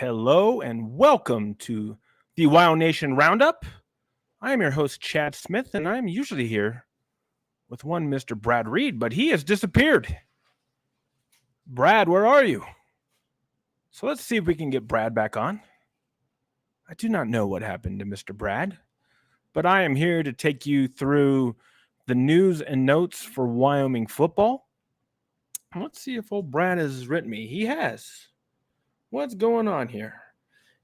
Hello and welcome to the WyoNation Roundup. I am your host, Chad Smith, and I'm usually here with one Mr. Brad Reed, but he has disappeared. Brad, where are you? So let's see if we can get Brad back on. I do not know what happened to Mr. Brad, but I am here to take you through the news and notes for Wyoming football. Let's see if old Brad has written me. He has. What's going on here?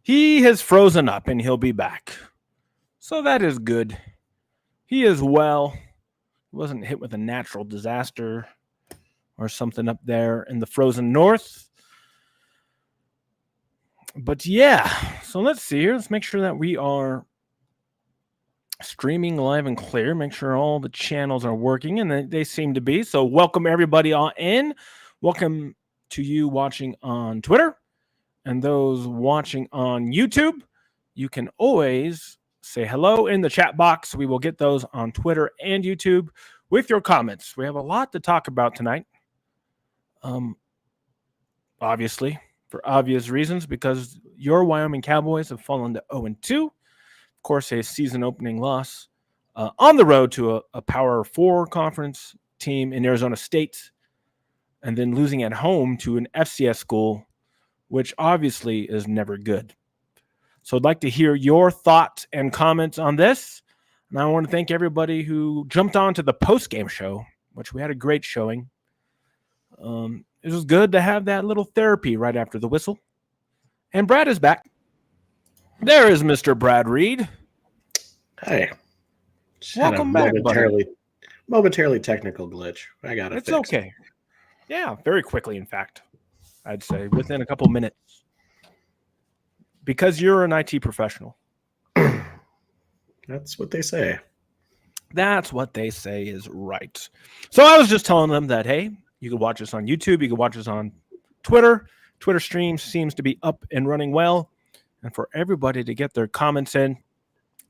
He has frozen up and he'll be back. So that is good. He is well. He wasn't hit with a natural disaster or something up there in the frozen north. But yeah, so let's see here. Let's make sure that we are streaming live and clear. Make sure all the channels are working, and they seem to be. So welcome everybody on in. Welcome to you watching on Twitter. And those watching on YouTube, you can always say hello in the chat box. We will get those on Twitter and YouTube with your comments. We have a lot to talk about tonight. Obviously, for obvious reasons, because your Wyoming Cowboys have fallen to 0-2. Of course, a season opening loss on the road to a Power 4 conference team in Arizona State, and then losing at home to an FCS school, which obviously is never good. So I'd like to hear your thoughts and comments on this. And I want to thank everybody who jumped on to the post-game show, which we had a great showing. It was good to have that little therapy right after the whistle. And Brad is back. There is Mr. Brad Reed. Hey. Welcome back, buddy. Momentarily technical glitch. I got it. It's okay. Yeah, very quickly, in fact. I'd say within a couple minutes, because you're an IT professional. That's what they say. That's what they say is right. So I was just telling them that, hey, you can watch us on YouTube. You can watch us on Twitter. Twitter stream seems to be up and running well. And for everybody to get their comments in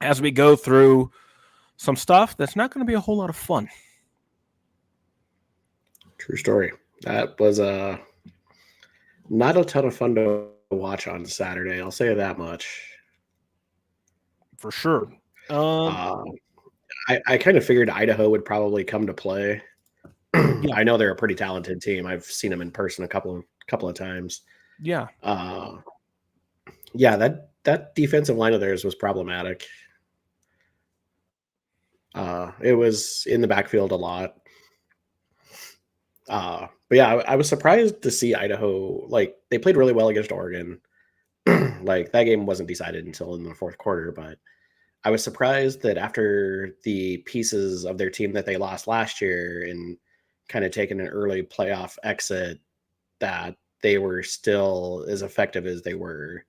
as we go through some stuff that's not going to be a whole lot of fun. True story. That was not a ton of fun to watch on Saturday. I'll say that much. For sure. I kind of figured Idaho would probably come to play. Yeah. I know they're a pretty talented team. I've seen them in person a couple of times. Yeah. Yeah, that defensive line of theirs was problematic. It was in the backfield a lot. But yeah, I was surprised to see Idaho. Like, they played really well against Oregon. Like, that game wasn't decided until in the fourth quarter, but I was surprised that after the pieces of their team that they lost last year and kind of taking an early playoff exit, that they were still as effective as they were,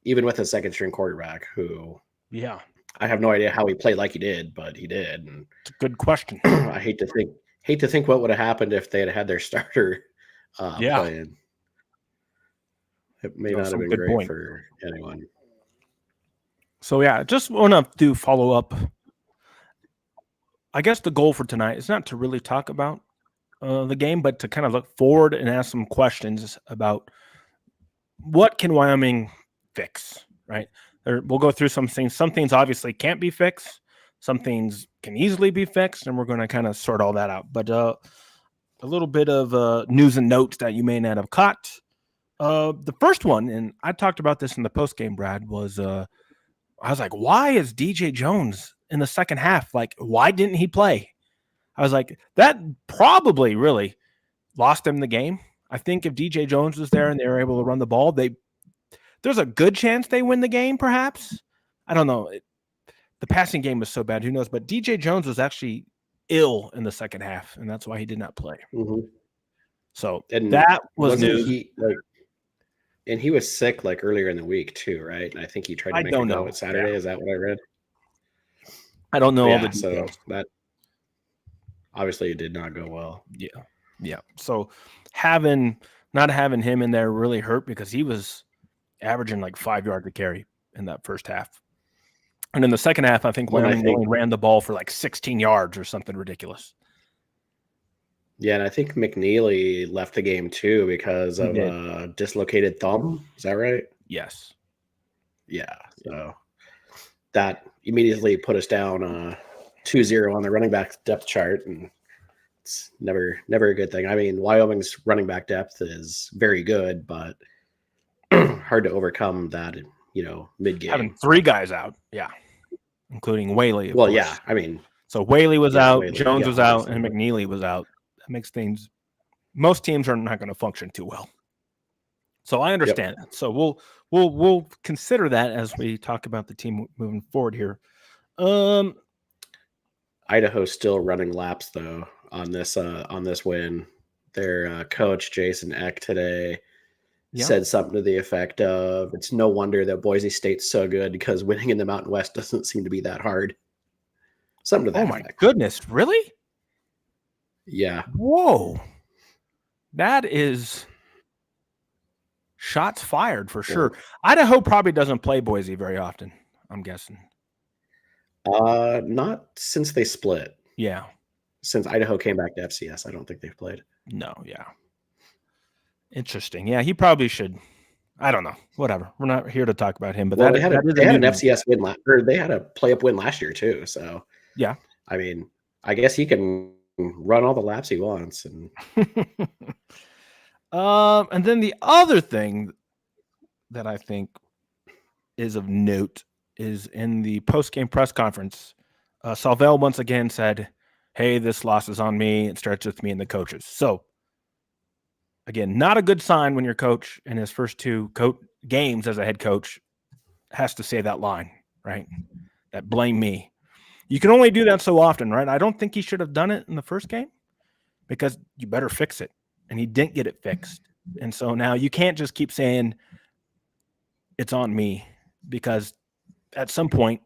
even with a second string quarterback who, yeah, I have no idea how he played like he did, but he did. And it's a good question. I hate to think what would have happened if they had their starter playing. It may not have been great for anyone. So yeah, just want to do follow up. I guess the goal for tonight is not to really talk about the game, but to kind of look forward and ask some questions about what can Wyoming fix, right? We'll go through some things. Some things obviously can't be fixed. Some things can easily be fixed, and we're going to kind of sort all that out. But a little bit of news and notes that you may not have caught. The first one, and I talked about this in the postgame, Brad, was I was like, why is DJ Jones in the second half? Like, why didn't he play? I was like, that probably really lost him the game. I think if DJ Jones was there and they were able to run the ball, there's a good chance they win the game, perhaps. I don't know. The passing game was so bad, who knows? But DJ Jones was actually ill in the second half, and that's why he did not play. Mm-hmm. So that was news. And he was sick like earlier in the week too, right? And I think he tried to make a go at Saturday. Yeah. Is that what I read? I don't know all the details. So that obviously it did not go well. Yeah. So not having him in there really hurt because he was averaging like 5 yards a carry in that first half. And in the second half, I think Wyoming only ran the ball for like 16 yards or something ridiculous. Yeah, and I think McNeely left the game too because of a dislocated thumb. Is that right? Yes. Yeah. So that immediately put us down 2-0 on the running back depth chart, and it's never a good thing. I mean, Wyoming's running back depth is very good, but hard to overcome that, mid game. Having 3 guys out, yeah, including Whaley, of Well, course. yeah, I mean, So Whaley was yeah, out, Whaley, Jones yeah, was out, obviously, and but McNeely was out. That makes things. Most teams are not going to function too well. So I understand that. So we'll consider that as we talk about the team moving forward here. Idaho's still running laps though on this win. Their coach Jason Eck today Yeah. said something to the effect of, "It's no wonder that Boise State's so good because winning in the Mountain West doesn't seem to be that hard." Something to that Oh my effect. goodness, really? Yeah. Whoa. That is shots fired for sure. Well, Idaho probably doesn't play Boise very often, I'm guessing. not since they split. Yeah. Since Idaho came back to FCS, I don't think they've played. No, yeah. Interesting. Yeah, he probably should. I don't know. Whatever. We're not here to talk about him, but Well, that they had an FCS win or they had a play-up win last year too. So yeah. I mean, I guess he can run all the laps he wants. And and then the other thing that I think is of note is in the post-game press conference, Salvell once again said, "Hey, this loss is on me. It starts with me and the coaches." So again, not a good sign when your coach in his first 2 games as a head coach has to say that line, right? That blame me. You can only do that so often, right? I don't think he should have done it in the first game because you better fix it. And he didn't get it fixed. And so now you can't just keep saying it's on me, because at some point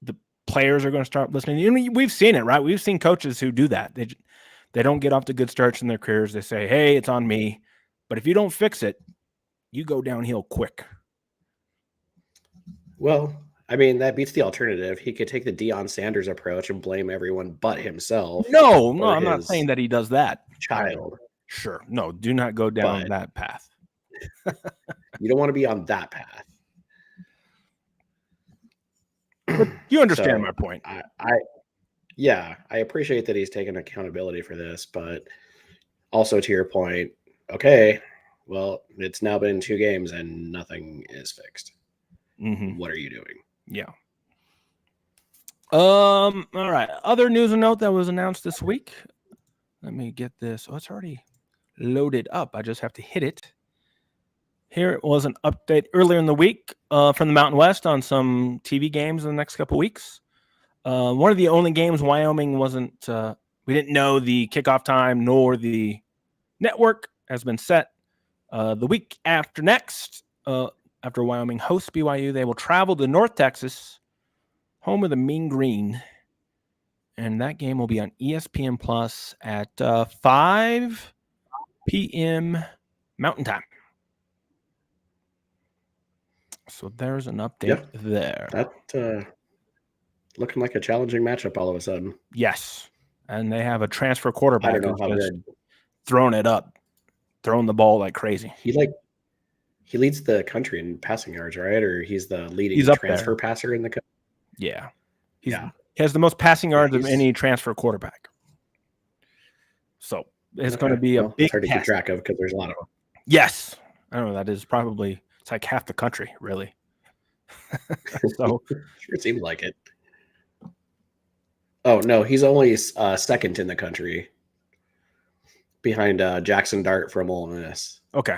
the players are going to start listening. You know, we've seen it, right? We've seen coaches who do that. They don't get off to good starts in their careers. They say, "Hey, it's on me." But if you don't fix it, you go downhill quick. well, I mean, that beats the alternative. He could take the Deion Sanders approach and blame everyone but himself. No, I'm not saying that he does that. Child. Sure. No, do not go down But that path. you don't want to be on that path. But you understand So, my point. I appreciate that he's taking accountability for this, but also to your point, okay, well, it's now been 2 games and nothing is fixed. Mm-hmm. What are you doing? Yeah. All right. Other news and note that was announced this week. Let me get this. Oh, it's already loaded up. I just have to hit it. Here was an update earlier in the week from the Mountain West on some TV games in the next couple weeks. One of the only games Wyoming wasn't, we didn't know the kickoff time nor the network has been set. The week after next, after Wyoming hosts BYU, they will travel to North Texas, home of the Mean Green. And that game will be on ESPN Plus at 5 p.m. Mountain Time. So there's an update there. That looking like a challenging matchup all of a sudden. Yes. And they have a transfer quarterback I don't know how good. Throwing it up, throwing the ball like crazy. He leads the country in passing yards, right? Or he's the leading transfer passer in the country. Yeah. He has the most passing yards of any transfer quarterback. So it's going to be a big hard to keep track of because there's a lot of them. Yes. I don't know. That is probably, it's like half the country, really. So sure seemed like it. Oh, no, he's only second in the country behind Jackson Dart from Ole Miss. Okay.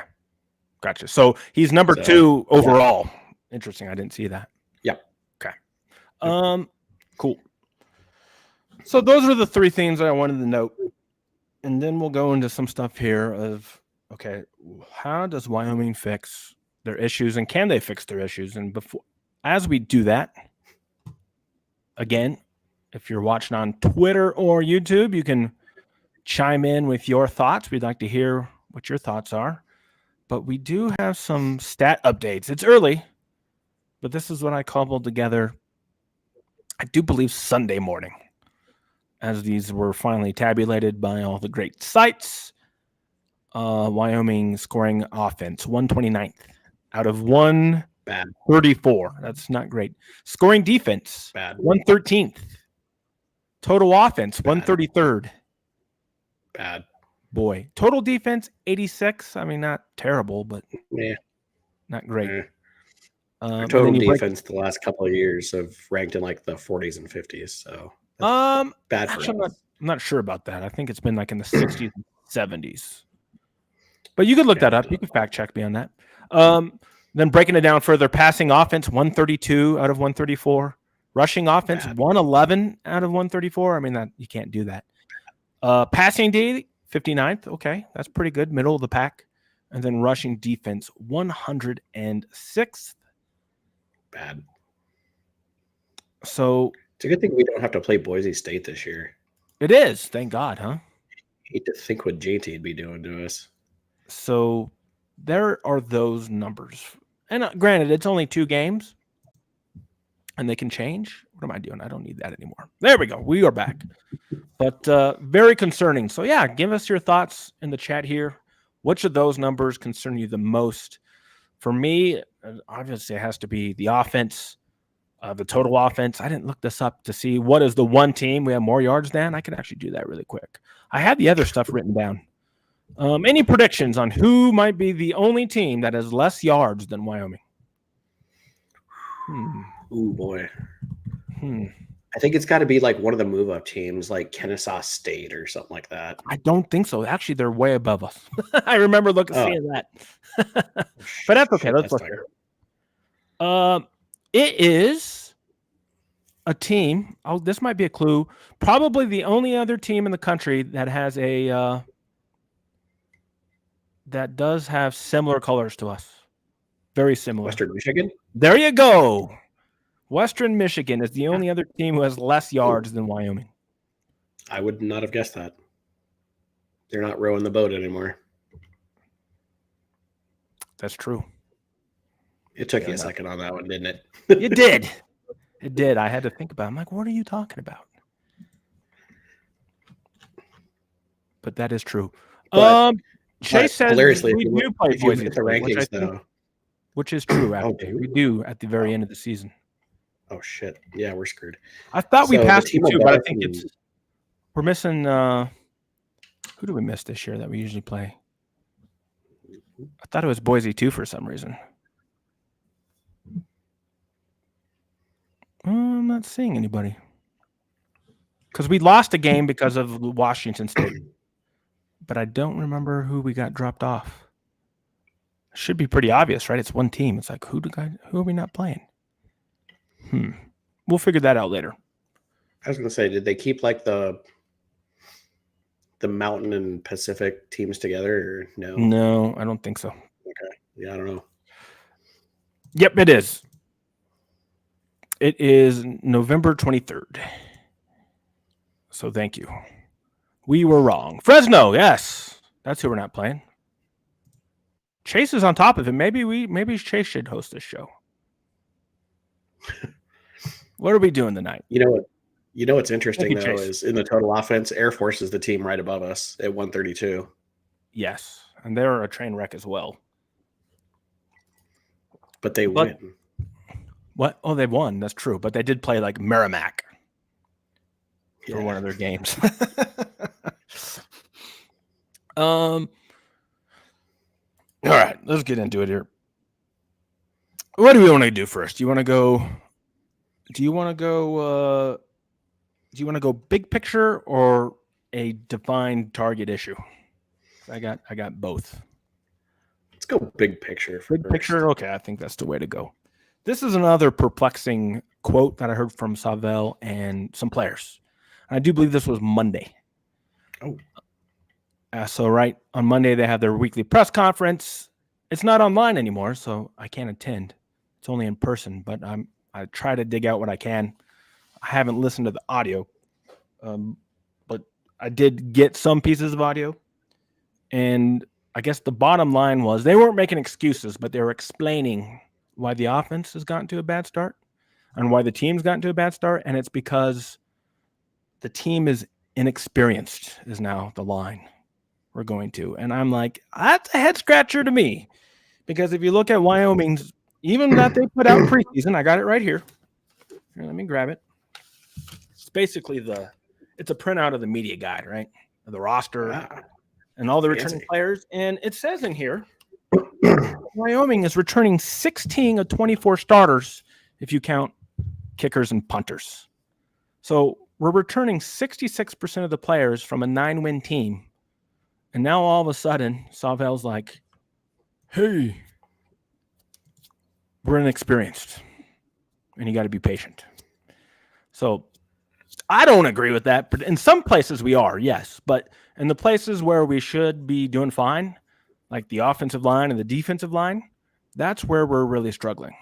Gotcha. So he's number 2 overall. Yeah. Interesting. I didn't see that. Yep. Okay. Cool. So those are the 3 things that I wanted to note. And then we'll go into some stuff here of, okay, how does Wyoming fix their issues and can they fix their issues? And as we do that, again, if you're watching on Twitter or YouTube, you can chime in with your thoughts. We'd like to hear what your thoughts are. But we do have some stat updates. It's early, but this is what I cobbled together, I do believe, Sunday morning, as these were finally tabulated by all the great sites. Wyoming scoring offense, 129th out of 134. Bad. That's not great. Scoring defense, Bad. 113th. Total offense, Bad. 133rd. Bad. Boy. Total defense, 86. I mean, not terrible, but Yeah. not great. Our total defense the last couple of years have ranked in like the 40s and 50s. So that's bad for actually, us. I'm not sure about that. I think it's been like in the 60s and 70s. But you could look that up. You can fact check me on that. Then breaking it down further, passing offense, 132 out of 134. Rushing offense, 111 out of 134. I mean, that you can't do that. Passing D, 59th. Okay, that's pretty good. Middle of the pack. And then rushing defense, 106th. Bad. So it's a good thing we don't have to play Boise State this year. It is. Thank God, huh? Hate to think what JT'd be doing to us. So there are those numbers. And granted, it's only 2 games. And they can change. What am I doing? I don't need that anymore. There we go. We are back. But very concerning. So, yeah, give us your thoughts in the chat here. Which of those numbers concern you the most? For me, obviously, it has to be the offense, the total offense. I didn't look this up to see what is the one team we have more yards than. I can actually do that really quick. I had the other stuff written down. Any predictions on who might be the only team that has less yards than Wyoming? Ooh, boy. I think it's got to be like one of the move-up teams, like Kennesaw State or something like that. I don't think so. Actually, they're way above us. I remember seeing that. But that's okay. Let's look here. It is a team. Oh, this might be a clue. Probably the only other team in the country that has a that does have similar colors to us. Very similar. Western Michigan? There you go. Western Michigan is the only other team who has less yards than Wyoming. I would not have guessed that. They're not rowing the boat anymore. That's true. It took you a second on that one, didn't it? It did. It did. I had to think about it. I'm like, what are you talking about? But that is true. Chase says hilariously, we do play Boise State, the rankings, though. Which is true, actually. We do at the very end of the season. Oh, shit. Yeah, we're screwed. I thought we passed you too, but I think we're missing who do we miss this year that we usually play? I thought it was Boise too for some reason. I'm not seeing anybody. Because we lost a game because of Washington State. But I don't remember who we got dropped off. Should be pretty obvious, right? It's one team. It's like, who are we not playing? We'll figure that out later. I was going to say, did they keep like the Mountain and Pacific teams together or no? No, I don't think so. Okay. Yeah, I don't know. Yep, it is. It is November 23rd. So thank you. We were wrong. Fresno, yes. That's who we're not playing. Chase is on top of it. Maybe Chase should host this show. What are we doing tonight? You know what's interesting though is in the total offense, Air Force is the team right above us at 132. Yes, and they're a train wreck as well. But they win. What? Oh, they won. That's true. But they did play like Merrimack for one of their games. All right, let's get into it here. What do we want to do first? Do you want to go big picture or a defined target issue? I got both. Let's go big picture first. Big picture? Okay, I think that's the way to go. This is another perplexing quote that I heard from Savell and some players. And I do believe this was Monday. Oh. So right on Monday, they have their weekly press conference. It's not online anymore, so I can't attend. It's only in person, but I try to dig out what I can. I haven't listened to the audio, but I did get some pieces of audio. And I guess the bottom line was they weren't making excuses, but they were explaining why the offense has gotten to a bad start and why the team's gotten to a bad start. And it's because the team is inexperienced is now the line we're going to. And I'm like, that's a head scratcher to me Because if you look at Wyoming's, even that they put out preseason, I got it right here. Here, let me grab it. It's basically it's a printout of the media guide, right? Of the roster and all the returning players. And it says in here, Wyoming is returning 16 of 24 starters if you count kickers and punters. So we're returning 66% of the players from a 9-win team. And now all of a sudden, Sauvel's like, hey, we're inexperienced. And you got to be patient. So I don't agree with that. But in some places we are, yes. But in the places where we should be doing fine, like the offensive line and the defensive line, that's where we're really struggling.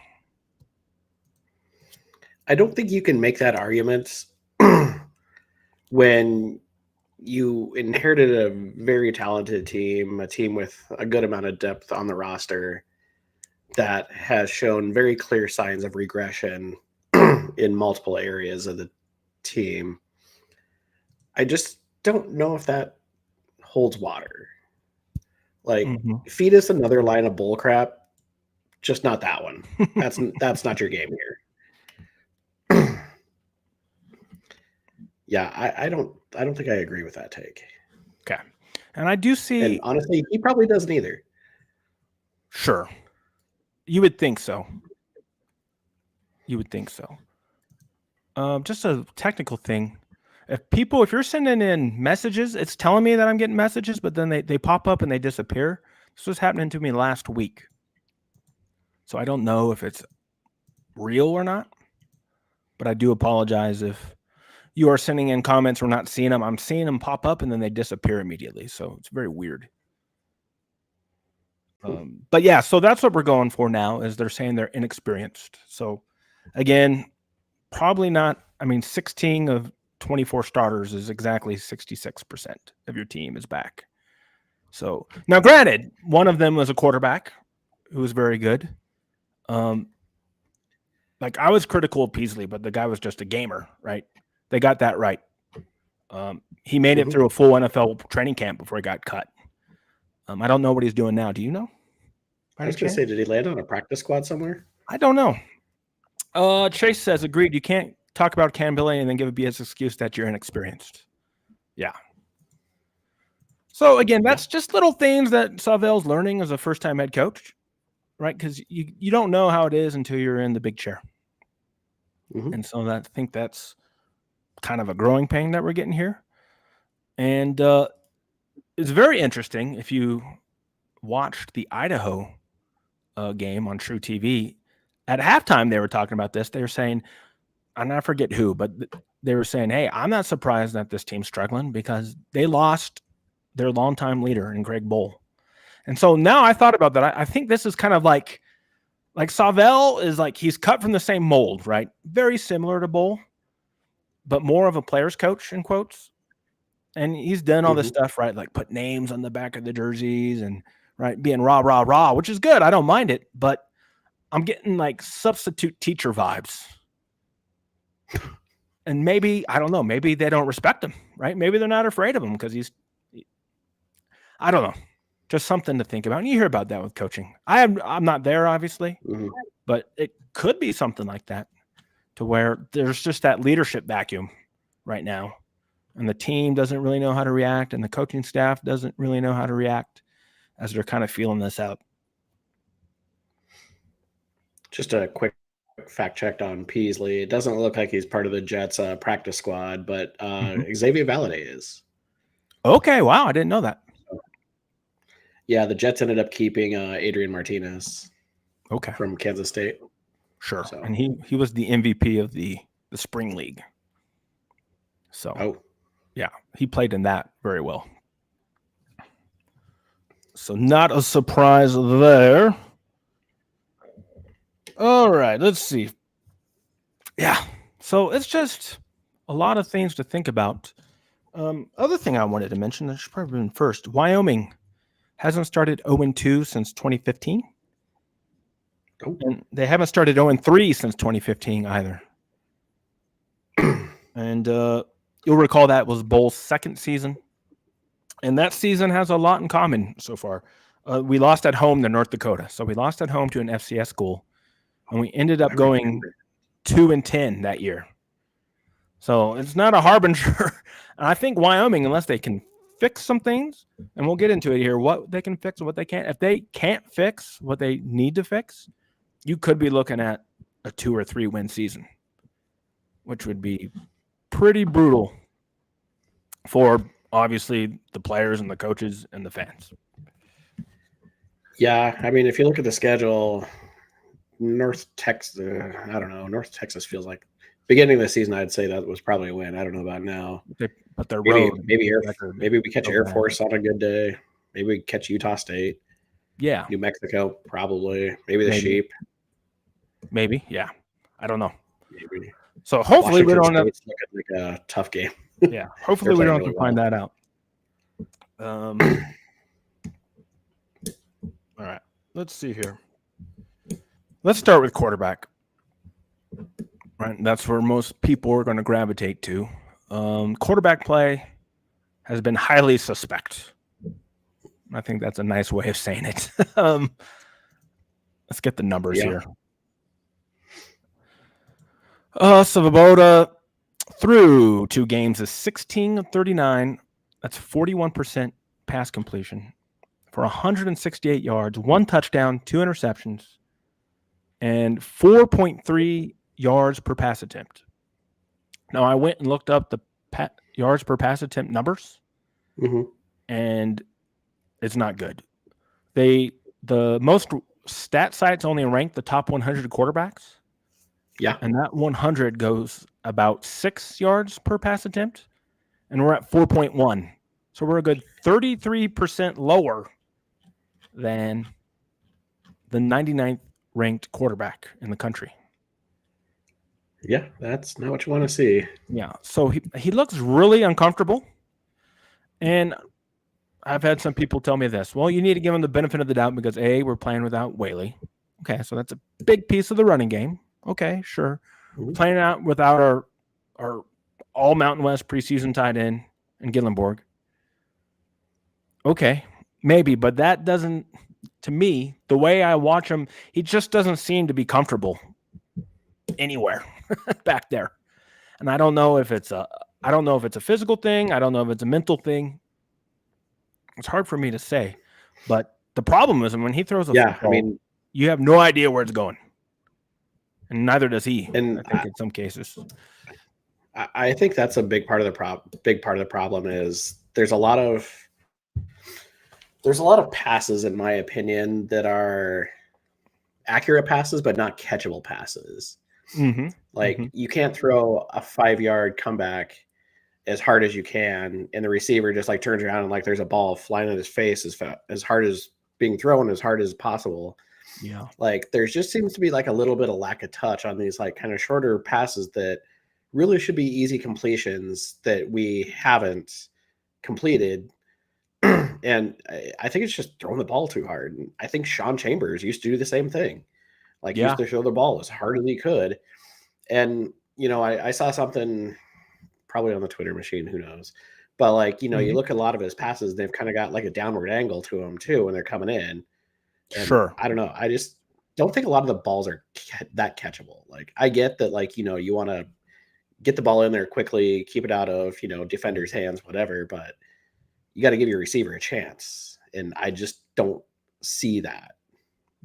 I don't think you can make that argument when you inherited a very talented team, a team with a good amount of depth on the roster that has shown very clear signs of regression in multiple areas of the team. I just don't know if that holds water. Like, feed us another line of bull crap, just not that one. That's not your game here. Yeah, I don't think I agree with that take. Okay. And I do see, and honestly, he probably doesn't either. Sure. You would think so. Just a technical thing. If you're sending in messages, it's telling me that I'm getting messages, but then they pop up and they disappear. This was happening to me last week. So I don't know if it's real or not, but I do apologize if you are sending in comments, we're not seeing them. I'm seeing them pop up and then they disappear immediately. So it's very weird. But yeah, so that's what we're going for now, is they're saying they're inexperienced. So again, probably not. I mean, 16 of 24 starters is exactly 66% of your team is back. So now, granted, one of them was a quarterback who was very good. Like, I was critical of Peasley, but the guy was just a gamer, right? They got that right. He made it through a full NFL training camp before he got cut. I don't know what he's doing now. Do you know? I was going to say, did he land on a practice squad somewhere? I don't know. Chase says, agreed. You can't talk about accountability and then give a BS excuse that you're inexperienced. Yeah. So again, that's just little things that Sauvel's learning as a first-time head coach, right? Because you don't know how it is until you're in the big chair. And so I think that's kind of a growing pain that we're getting here. And it's very interesting. If you watched the Idaho game on True TV, at halftime they were talking about this. They were saying, and I forget who, but they were saying, hey, I'm not surprised that this team's struggling because they lost their longtime leader in Greg Bowl. And so now I thought about that. I think this is kind of like Sauvel is like, he's cut from the same mold, right? Very similar to Bowl, but more of a player's coach, in quotes. And he's done all this stuff, right? Like put names on the back of the jerseys and right, being rah, rah, rah, which is good. I don't mind it, but I'm getting like substitute teacher vibes. And maybe, I don't know, maybe they don't respect him, right? Maybe they're not afraid of him because I don't know. Just something to think about. And you hear about that with coaching. I'm not there, obviously, but it could be something like that, to where there's just that leadership vacuum right now. And the team doesn't really know how to react, and the coaching staff doesn't really know how to react as they're kind of feeling this out. Just a quick fact check on Peasley. It doesn't look like he's part of the Jets practice squad, but Xavier Valade is. Okay, wow, I didn't know that. Yeah, the Jets ended up keeping Adrian Martinez. Okay, from Kansas State. Sure, so. And he was the MVP of the spring league. So, yeah, he played in that very well. So not a surprise there. All right, let's see. Yeah, so it's just a lot of things to think about. Other thing I wanted to mention, that should probably been first. Wyoming hasn't started 0-2 since 2015. And they haven't started 0-3 since 2015 either. And you'll recall that was Bowl's second season. And that season has a lot in common so far. We lost at home to North Dakota. So we lost at home to an FCS school, and we ended up going 2-10 that year. So it's not a harbinger. And I think Wyoming, unless they can fix some things, and we'll get into it here, what they can fix and what they can't. If they can't fix what they need to fix, you could be looking at a 2 or 3 win season, which would be pretty brutal for obviously the players and the coaches and the fans. Yeah, I mean, if you look at the schedule, North Texas, I don't know. North Texas feels like beginning of the season. I'd say that was probably a win. I don't know about now. But their maybe, road, maybe we catch Air Force on a good day. Maybe we catch Utah State. Yeah, New Mexico probably. Maybe the Sheep. Maybe, yeah. I don't know. Maybe. So hopefully we don't have like a tough game. Yeah, hopefully we don't have to find that out. All right, let's see here. Let's start with quarterback. Right, that's where most people are going to gravitate to. Quarterback play has been highly suspect. I think that's a nice way of saying it. Let's get the numbers here. Svoboda through 2 games is 16-39. That's 41% pass completion for 168 yards, 1 touchdown, 2 interceptions, and 4.3 yards per pass attempt. Now, I went and looked up the yards per pass attempt numbers, and it's not good. The most stat sites only rank the top 100 quarterbacks. Yeah. And that 100 goes about 6 yards per pass attempt, and we're at 4.1. So we're a good 33% lower than the 99th ranked quarterback in the country. Yeah, that's not what you want to see. Yeah, so he looks really uncomfortable. And I've had some people tell me this. Well, you need to give him the benefit of the doubt because, A, we're playing without Whaley. Okay, so that's a big piece of the running game. Okay, sure. We're playing out without our all Mountain West preseason tight end and Gillenborg. Okay, maybe, but that doesn't, to me, the way I watch him, he just doesn't seem to be comfortable anywhere back there. And I don't know if it's a physical thing. I don't know if it's a mental thing. It's hard for me to say. But the problem is when he throws a football, you have no idea where it's going. And neither does he. And I think in some cases. I think that's a big part of the problem is there's a lot of passes, in my opinion, that are accurate passes, but not catchable passes. You can't throw a 5-yard comeback as hard as you can, and the receiver just like turns around and like there's a ball flying at his face as hard as being thrown as hard as possible. Yeah. Like there just seems to be like a little bit of lack of touch on these like kind of shorter passes that really should be easy completions that we haven't completed. And I think it's just throwing the ball too hard. And I think Sean Chambers used to do the same thing. Like used to throw the ball as hard as he could. And, I saw something probably on the Twitter machine, who knows, but like, you look at a lot of his passes, they've kind of got like a downward angle to them too, when they're coming in. And sure. I don't know. I just don't think a lot of the balls are that catchable. Like I get that, like, you want to get the ball in there quickly, keep it out of, defenders' hands, whatever, but you got to give your receiver a chance. And I just don't see that.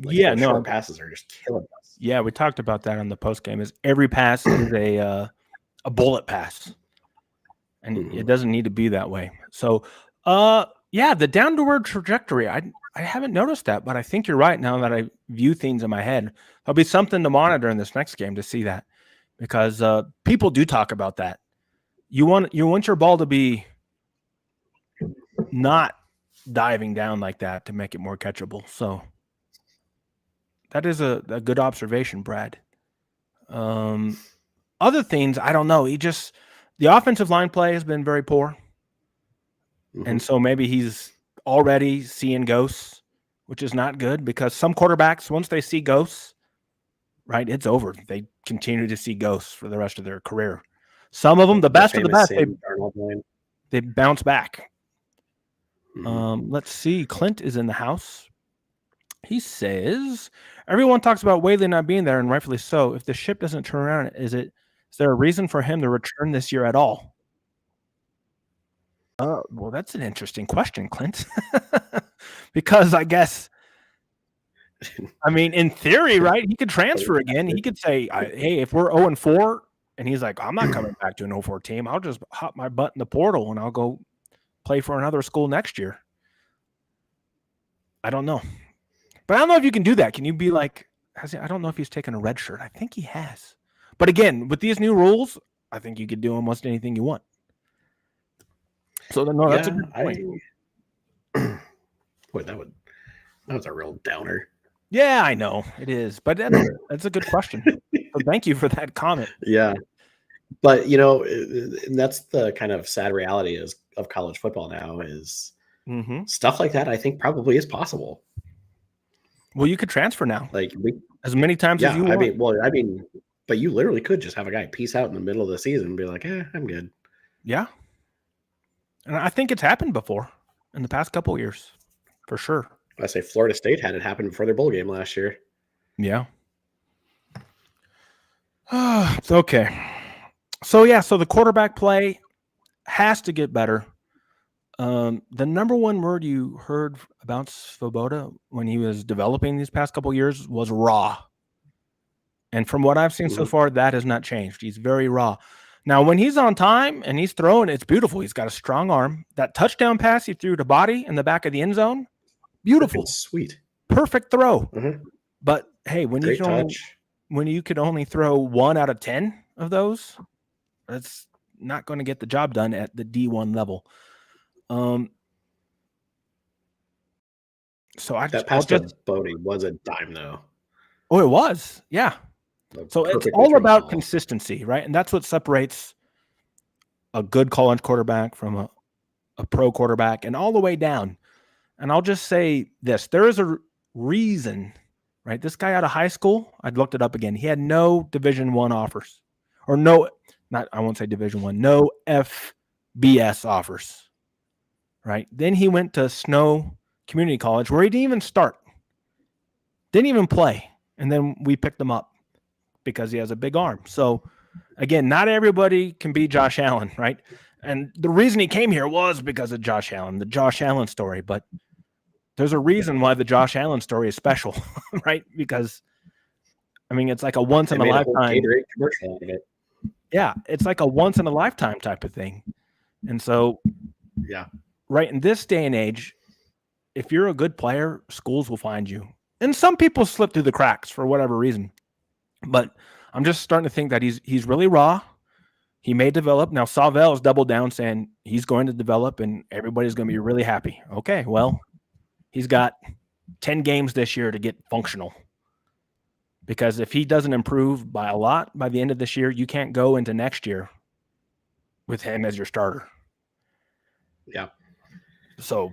Like, short passes are just killing us. Yeah, we talked about that on the post game. Is every pass is a bullet pass, and it doesn't need to be that way. So, the downward trajectory. I haven't noticed that, but I think you're right. Now that I view things in my head, there'll be something to monitor in this next game to see that, because people do talk about that. You want your ball to be not diving down like that to make it more catchable. So. That is a good observation, Brad. Other things, I don't know. The offensive line play has been very poor. And so maybe he's already seeing ghosts, which is not good, because some quarterbacks, once they see ghosts, right, it's over. They continue to see ghosts for the rest of their career. Some of them, the best of the best, they bounce back. Let's see. Clint is in the house. He says, everyone talks about Whaley not being there, and rightfully so. If the ship doesn't turn around, is there a reason for him to return this year at all? Well, that's an interesting question, Clint. Because I guess, I mean, in theory, right? He could transfer again. He could say, "Hey, if we're 0-4," and he's like, "I'm not coming back to an 0-4 team. I'll just hop my butt in the portal and I'll go play for another school next year." I don't know. But I don't know if you can do that. Can you be like, I don't know if he's taken a red shirt. I think he has. But again, with these new rules, I think you could do almost anything you want. So no, that's a good point. Boy, that was a real downer. Yeah, I know it is, but that's a good question. So thank you for that comment. Yeah, but and that's the kind of sad reality of college football now is stuff like that. I think probably is possible. Well, you could transfer now, like as many times as you want. I mean, but you literally could just have a guy peace out in the middle of the season and be like, I'm good. Yeah, and I think it's happened before in the past couple of years, for sure. I say Florida State had it happen before their bowl game last year. Yeah. Okay. So the quarterback play has to get better. The number one word you heard about Svoboda when he was developing these past couple of years was raw. And from what I've seen so far, that has not changed. He's very raw. Now, when he's on time and he's throwing, it's beautiful. He's got a strong arm. That touchdown pass he threw to Body in the back of the end zone, beautiful. Sweet. Perfect throw. But hey, when you could only throw 1 out of 10 of those, that's not going to get the job done at the D1 level. So that pass to Bodie was a dime, though. Oh, it was, yeah. So it's all about consistency, right? And that's what separates a good college quarterback from a pro quarterback, and all the way down. And I'll just say this: there is a reason, right? This guy out of high school, I'd looked it up again. He had no Division I offers, or I won't say Division I, no FBS offers. Right. Then he went to Snow Community College, where he didn't even start, didn't even play. And then we picked him up because he has a big arm. So again, not everybody can be Josh Allen, right? And the reason he came here was because of Josh Allen, the Josh Allen story. But there's a reason why the Josh Allen story is special, right? Because, I mean, it's like a once in a lifetime. Yeah, it's like a once in a lifetime type of thing. And so, yeah, right in this day and age, if you're a good player, schools will find you. And some people slip through the cracks for whatever reason. But I'm just starting to think that he's really raw. He may develop. Now, Sauvel's doubled down saying he's going to develop and everybody's going to be really happy. Okay, well, he's got 10 games this year to get functional. Because if he doesn't improve by a lot by the end of this year, you can't go into next year with him as your starter. Yeah. So,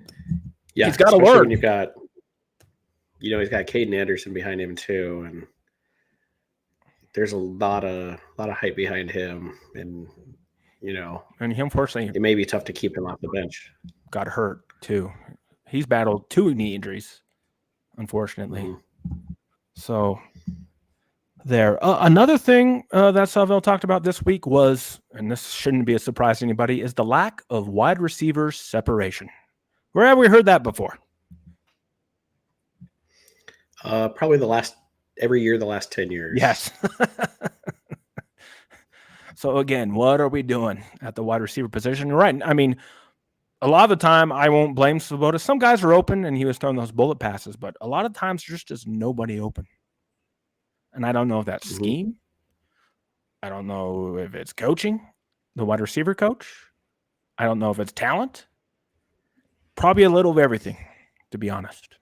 yeah, he's got to learn. You've got, he's got Caden Anderson behind him too, and there's a lot of hype behind him, and and he, unfortunately, it may be tough to keep him off the bench. Got hurt too. He's battled 2 knee injuries, unfortunately. So there. Another thing that Sauvel talked about this week was, and this shouldn't be a surprise to anybody, is the lack of wide receiver separation. Where have we heard that before? Probably every year the last 10 years. Yes. So again, what are we doing at the wide receiver position? Right. I mean, a lot of the time I won't blame Svoboda. Some guys are open and he was throwing those bullet passes, but a lot of times there's just nobody open. And I don't know if that's scheme. I don't know if it's coaching, the wide receiver coach. I don't know if it's talent. Probably a little of everything, to be honest.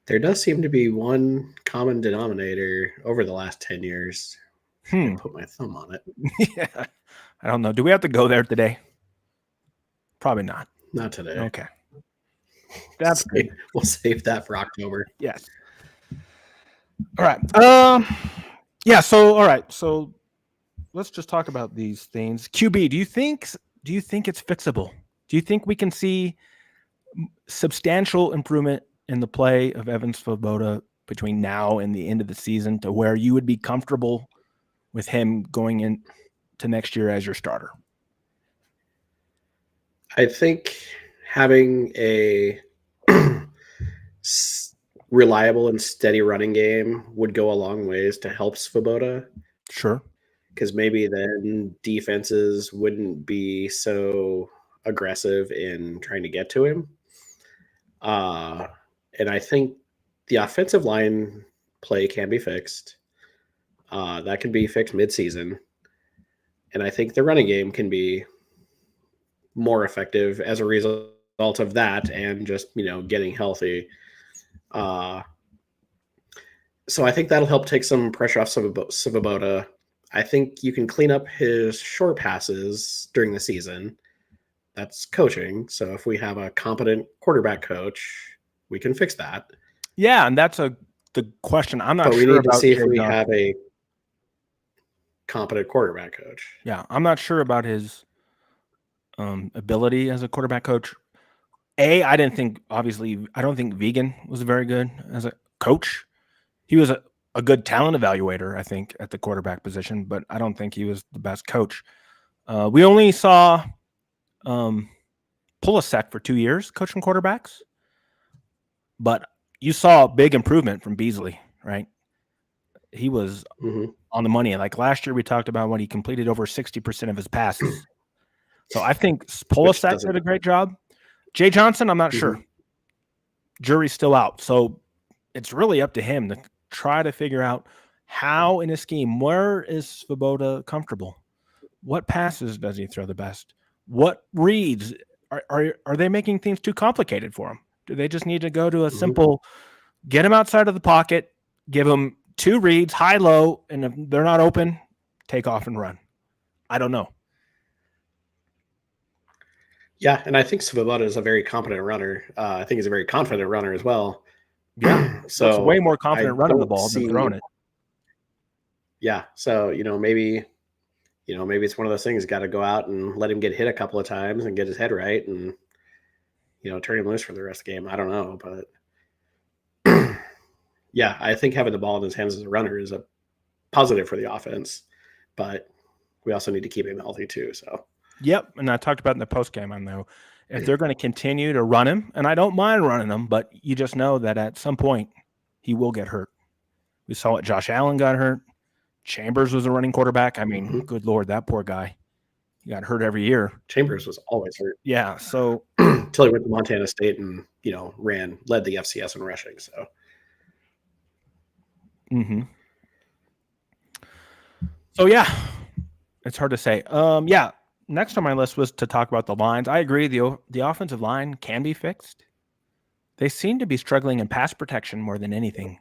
There does seem to be one common denominator over the last 10 years. I put my thumb on it. Yeah. I don't know. Do we have to go there today? Probably not. Not today. Okay. That's good. We'll save that for October. Yes. All right. Yeah. So, all right. So let's just talk about these things. QB, do you think it's fixable? Do you think we can see substantial improvement in the play of Evan Svoboda between now and the end of the season to where you would be comfortable with him going into next year as your starter? I think having a reliable and steady running game would go a long ways to help Svoboda, Sure. because maybe then defenses wouldn't be so aggressive in trying to get to him. And I think the offensive line play can be fixed. That can be fixed midseason. And I think the running game can be more effective as a result of that and just, getting healthy. So I think that'll help take some pressure off Svoboda. I think you can clean up his short passes during the season. That's coaching. So if we have a competent quarterback coach, we can fix that. Yeah, and that's the question. I'm not But we sure need to about see if Jay we Johnson. have a competent quarterback coach. Yeah, I'm not sure about his ability as a quarterback coach. I don't think Vegan was very good as a coach. He was a good talent evaluator, I think, at the quarterback position, but I don't think he was the best coach. We only saw Pulisic for 2 years coaching quarterbacks, but you saw a big improvement from Beasley, right? He was on the money. Like last year, we talked about when he completed over 60% of his passes. So I think Pulisic did a great job. Jay Johnson, I'm not sure. Jury's still out. So it's really up to him to try to figure out how in a scheme, where is Svoboda comfortable? What passes does he throw the best? What reads? Are they making things too complicated for him? Do they just need to go to a simple, get him outside of the pocket, give him 2 reads, high, low, and if they're not open, take off and run? I don't know. Yeah, and I think Svoboda is a very competent runner. I think he's a very confident runner as well. Yeah, so looks way more confident running the ball than throwing it. Yeah, so maybe it's one of those things. Got to go out and let him get hit a couple of times and get his head right, and turn him loose for the rest of the game. I don't know, but yeah, I think having the ball in his hands as a runner is a positive for the offense, but we also need to keep him healthy too. So. Yep, and I talked about in the post game. I know if they're going to continue to run him, and I don't mind running him, but you just know that at some point he will get hurt. We saw it. Josh Allen got hurt. Chambers was a running quarterback. I mean, good Lord, that poor guy. He got hurt every year. Chambers was always hurt. Yeah, so until he went to Montana State and led the FCS in rushing. So. So yeah, it's hard to say. Yeah. Next on my list was to talk about the lines. I agree. The offensive line can be fixed. They seem to be struggling in pass protection more than anything,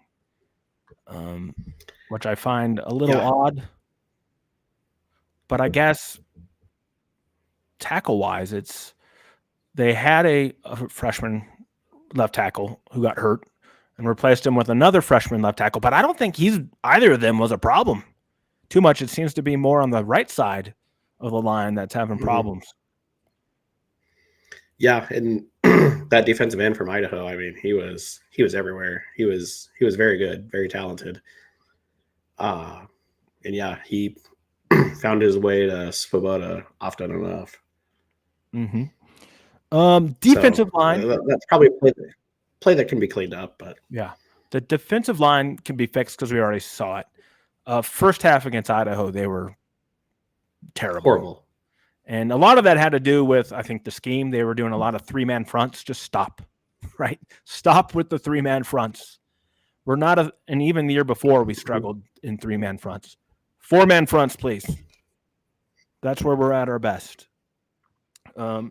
which I find a little odd. But I guess tackle-wise, they had a freshman left tackle who got hurt and replaced him with another freshman left tackle. But I don't think either of them was a problem too much. It seems to be more on the right side of the line that's having problems. Yeah, and that defensive end from Idaho, I mean, he was everywhere. He was very good, very talented. And yeah, he found his way to Svoboda often enough. Defensive line. That's probably a play that can be cleaned up, but yeah, the defensive line can be fixed because we already saw it. First half against Idaho, they were terrible. Horrible. And a lot of that had to do with, I think, the scheme. They were doing a lot of 3-man fronts. Just stop, right? Stop with the 3-man fronts. We're not and even the year before, we struggled in 3-man fronts. 4-man fronts, please. That's where we're at our best. Yeah,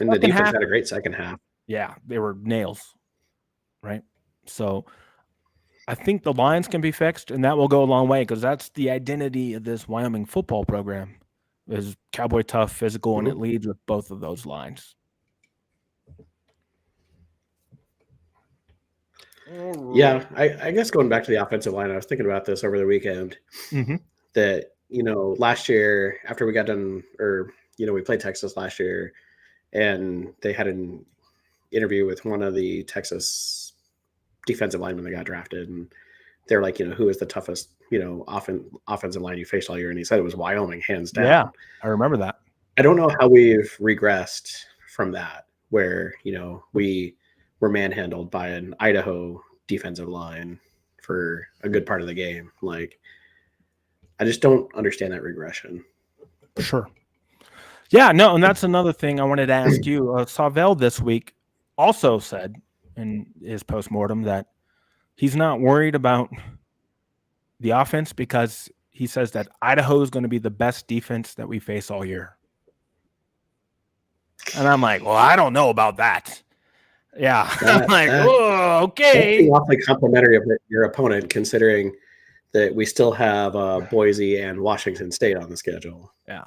and the defense had a great second half. Yeah, they were nails, right? So I think the lines can be fixed, and that will go a long way because that's the identity of this Wyoming football program. Is Cowboy tough, physical, and it leads with both of those lines. Yeah, I guess going back to the offensive line, I was thinking about this over the weekend. That last year after we got done, or we played Texas last year, and they had an interview with one of the Texas defensive linemen that got drafted, and they're like, who is the toughest, offensive line you faced all year? And he said it was Wyoming, hands down. Yeah, I remember that. I don't know how we've regressed from that, where, we were manhandled by an Idaho defensive line for a good part of the game. Like, I just don't understand that regression. Sure. Yeah, no, and that's another thing I wanted to ask you. Savell this week also said in his postmortem that he's not worried about the offense because he says that Idaho is going to be the best defense that we face all year. And I'm like, well, I don't know about that. Yeah. I'm like, oh, okay. That's awfully complimentary of your opponent, considering that we still have Boise and Washington State on the schedule. Yeah.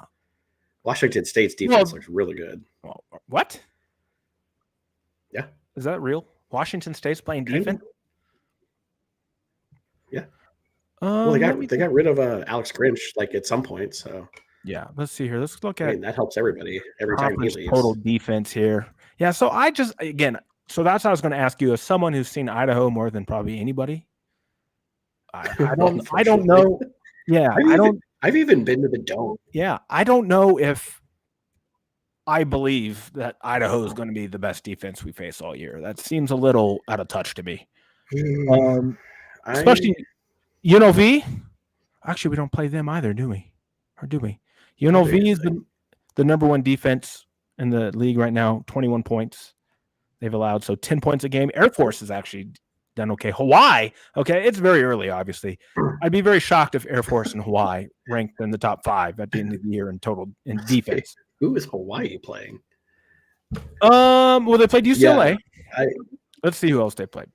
Washington State's defense looks really good. Well, what? Yeah. Is that real? Washington State's playing defense? Yeah. Well, they got rid of Alex Grinch at some point. So yeah, let's see here. Let's look at that helps everybody every time he leaves. Total defense here. Yeah. So so that's what I was going to ask you. As someone who's seen Idaho more than probably anybody, I don't know. Yeah, I've even been to the Dome. Yeah, I don't know if I believe that Idaho is going to be the best defense we face all year. That seems a little out of touch to me. Especially UNLV. Actually, we don't play them either, do we? Or do we? UNLV is the number one defense in the league right now, 21 points they've allowed. So 10 points a game. Air Force has actually done okay. Hawaii, okay, it's very early, obviously. I'd be very shocked if Air Force and Hawaii ranked in the top 5 at the end of the year in total in defense. Who is Hawaii playing? Well, they played UCLA. Yeah, Let's see who else they played.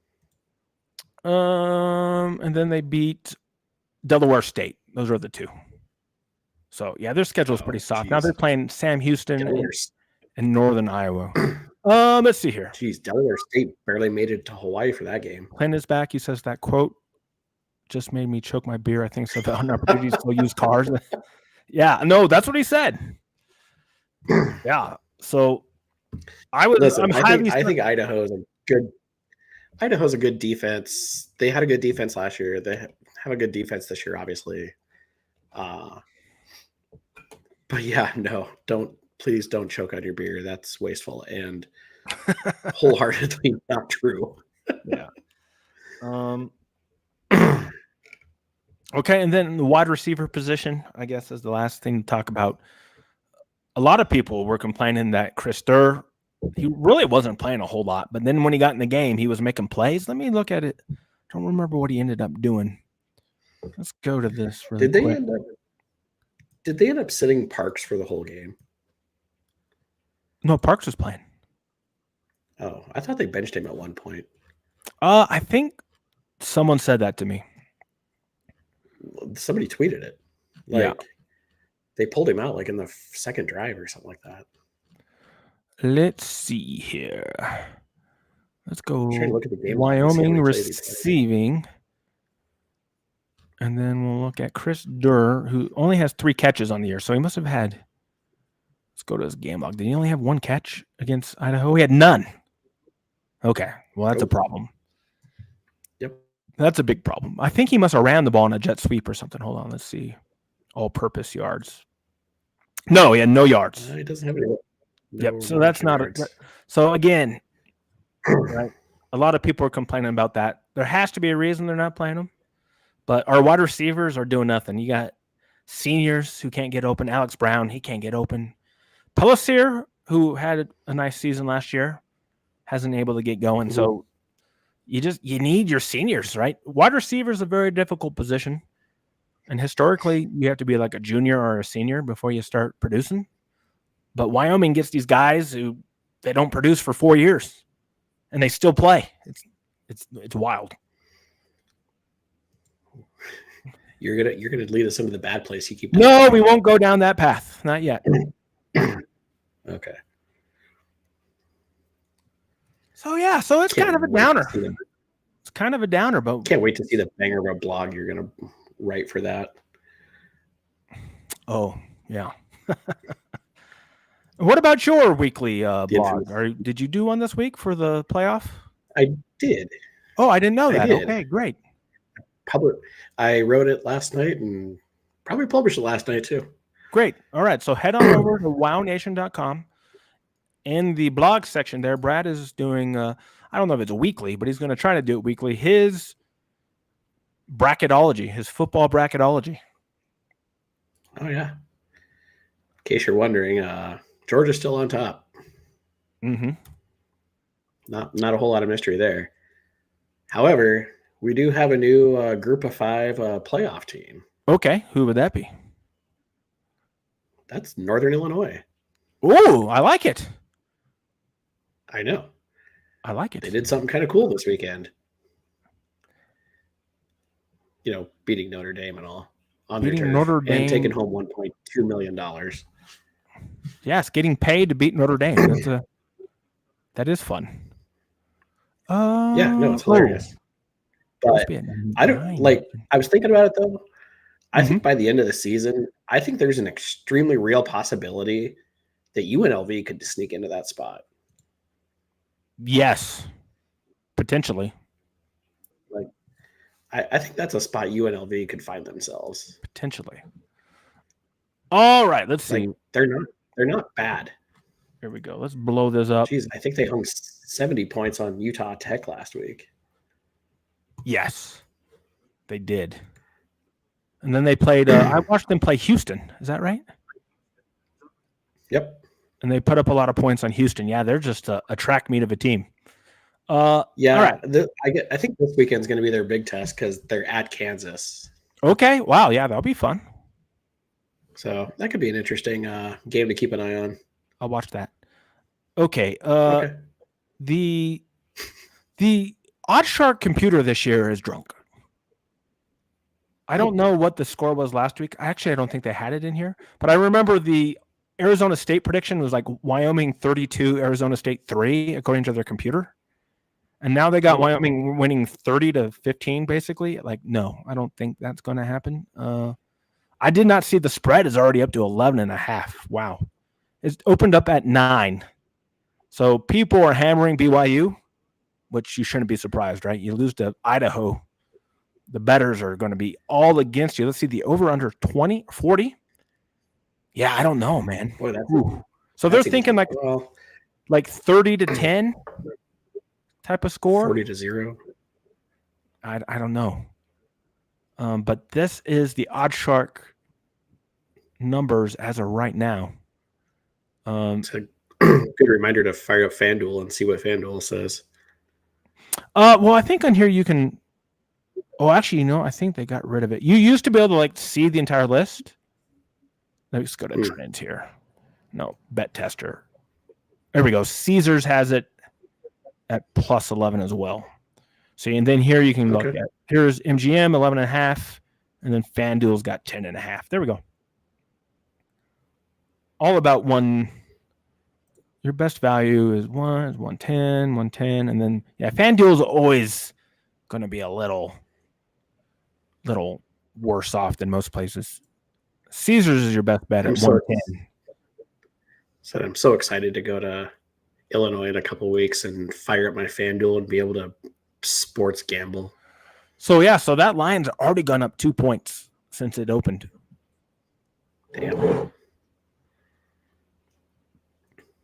And then they beat Delaware State. Those are the 2. So yeah, their schedule is pretty soft. Now they're playing Sam Houston and Northern Iowa. Let's see here. Jeez, Delaware State barely made it to Hawaii for that game. Clint is back. He says that quote just made me choke my beer. I think so. The opportunities to use cars. Yeah, no, that's what he said. Yeah. So I think Idaho's a good defense. They had a good defense last year. They have a good defense this year, obviously. But yeah, no, please don't choke on your beer. That's wasteful and wholeheartedly not true. Yeah. Okay, and then the wide receiver position, I guess, is the last thing to talk about. A lot of people were complaining that Chris Durr, he really wasn't playing a whole lot, but then when he got in the game, he was making plays. Let me look at it. I don't remember what he ended up doing. Let's go to this. Really Did they end up sitting Parks for the whole game? No, Parks was playing. Oh, I thought they benched him at one point. I think someone said that to me. Somebody tweeted it. They pulled him out in the second drive or something like that. Let's see here. Let's go. Look at the game. Wyoming receiving. And then we'll look at Chris Durr, who only has 3 catches on the year. So he must have had. Let's go to his game log. Did he only have 1 catch against Idaho? He had none. Okay. Well, that's a problem. Yep. That's a big problem. I think he must have ran the ball on a jet sweep or something. Hold on. Let's see. All-purpose yards. No, he had no yards. He doesn't have any. Yep. So that's not it. So again, right? A lot of people are complaining about that. There has to be a reason they're not playing him. But our wide receivers are doing nothing. You got seniors who can't get open. Alex Brown, he can't get open. Pellissier, who had a nice season last year, hasn't able to get going. Mm-hmm. So you need your seniors, right? Wide receiver is a very difficult position. And historically, you have to be like a junior or a senior before you start producing. But Wyoming gets these guys who they don't produce for 4 years, and they still play. It's wild. You're gonna lead us into the bad place. You keep. No, we won't go down that path. Not yet. Okay. So it's kind of a downer. It's kind of a downer, but can't wait to see the banger of a blog you're gonna write for that. Oh yeah. What about your weekly blog? Did you do one this week for the playoff? I did. Oh, I didn't know I that. did. Okay, great. I wrote it last night and probably published it last night too. Great. All right. So head on over to WyoNation.com. In the blog section there, Brad is doing, I don't know if it's weekly, but he's going to try to do it weekly, his bracketology, his football bracketology. Oh, yeah. In case you're wondering, Georgia's still on top. Mm-hmm. Not a whole lot of mystery there. However, we do have a new group of 5 playoff team. Okay. Who would that be? That's Northern Illinois. Oh, I like it. I know. I like it. They did something kind of cool this weekend. Beating Notre Dame and all on Beating their turf Notre Dame. and taking home $1.2 million. Yes, getting paid to beat Notre Dame. That is fun. Yeah, no, it's hilarious. But I don't like. I was thinking about it though. I think by the end of the season, I think there's an extremely real possibility that UNLV could sneak into that spot. Yes, potentially. Like, I think that's a spot UNLV could find themselves. Potentially. All right, let's see. They're not bad. Here we go. Let's blow this up. Jeez, I think they hung 70 points on Utah Tech last week. Yes, they did. And then they played. I watched them play Houston. Is that right? Yep. And they put up a lot of points on Houston. Yeah, they're just a track meet of a team. Yeah. All right. I think this weekend's going to be their big test because they're at Kansas. Okay. Wow. Yeah, that'll be fun. So that could be an interesting game to keep an eye on. I'll watch that. Okay. Okay. The OddsShark computer this year is drunk. I don't know what the score was last week. I don't think they had it in here, but I remember the Arizona State prediction was like Wyoming 32, Arizona State 3, according to their computer. And now they got Wyoming winning 30-15, basically. Like, no, I don't think that's going to happen. I did not see the spread is already up to 11.5. Wow. It's opened up at 9. So people are hammering BYU, which you shouldn't be surprised, right? You lose to Idaho. The bettors are going to be all against you. Let's see the over under 20, 40. Yeah, I don't know, man. Boy, so they're thinking like 30-10 type of score. 40-0. I don't know. But this is the OddsShark numbers as of right now. It's a good reminder to fire up FanDuel and see what FanDuel says. Well, I think on here you can. Oh, actually, I think they got rid of it. You used to be able to see the entire list. Let's go to trends here. No, bet tester. There we go. Caesars has it at plus 11 as well. See, and then here you can look at. Here's MGM 11.5, and then FanDuel's got 10.5. There we go. All about one. Your best value is 110, and then FanDuel's always going to be a little worse off than most places. Caesars is your best bet at 110. So I'm so excited to go to Illinois in a couple of weeks and fire up my FanDuel and be able to sports gamble. So so that line's already gone up 2 points since it opened. Damn.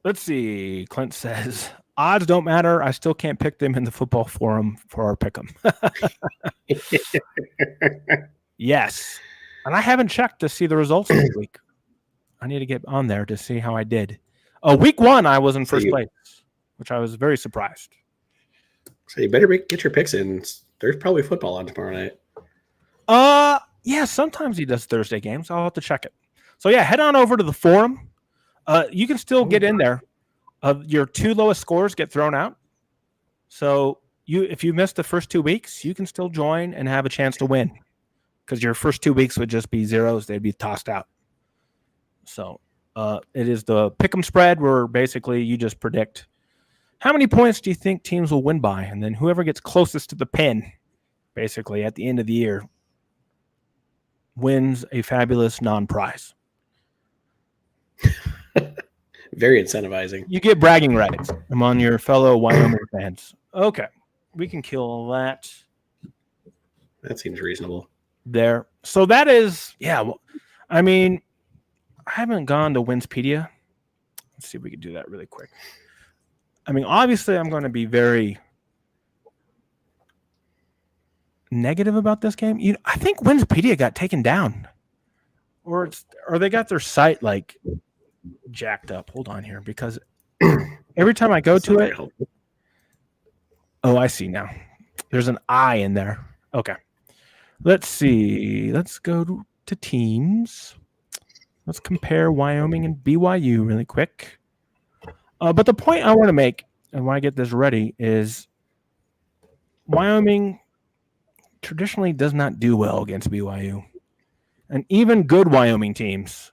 Let's see. Clint says, odds don't matter. I still can't pick them in the football forum for our pick'em. Yes. And I haven't checked to see the results this week. I need to get on there to see how I did. Week 1, I was in first place, which I was very surprised. So you better get your picks in. There's probably football on tomorrow night. Yeah, sometimes he does Thursday games. I'll have to check it. So head on over to the forum. You can still get in there. Your 2 lowest scores get thrown out. So if you missed the first 2 weeks, you can still join and have a chance to win. Because your first 2 weeks would just be zeros. They'd be tossed out. So it is the pick'em spread where basically you just predict how many points do you think teams will win by? And then whoever gets closest to the pin, basically at the end of the year, wins a fabulous non-prize. Very incentivizing. You get bragging rights among your fellow Wyoming fans. Okay. we can kill that That seems reasonable. there. So that is, yeah. Well, I mean, I haven't gone to Winspedia. Let's see if we can do that really quick. I mean, obviously, I'm going to be very negative about this game. I think Winspedia got taken down, or they got their site like jacked up. Hold on here, because every time I go to it, oh, I see now. There's an I in there. Okay, let's see. Let's go to teams. Let's compare Wyoming and BYU really quick. But the point I want to make, and why I get this ready, is Wyoming traditionally does not do well against BYU. And even good Wyoming teams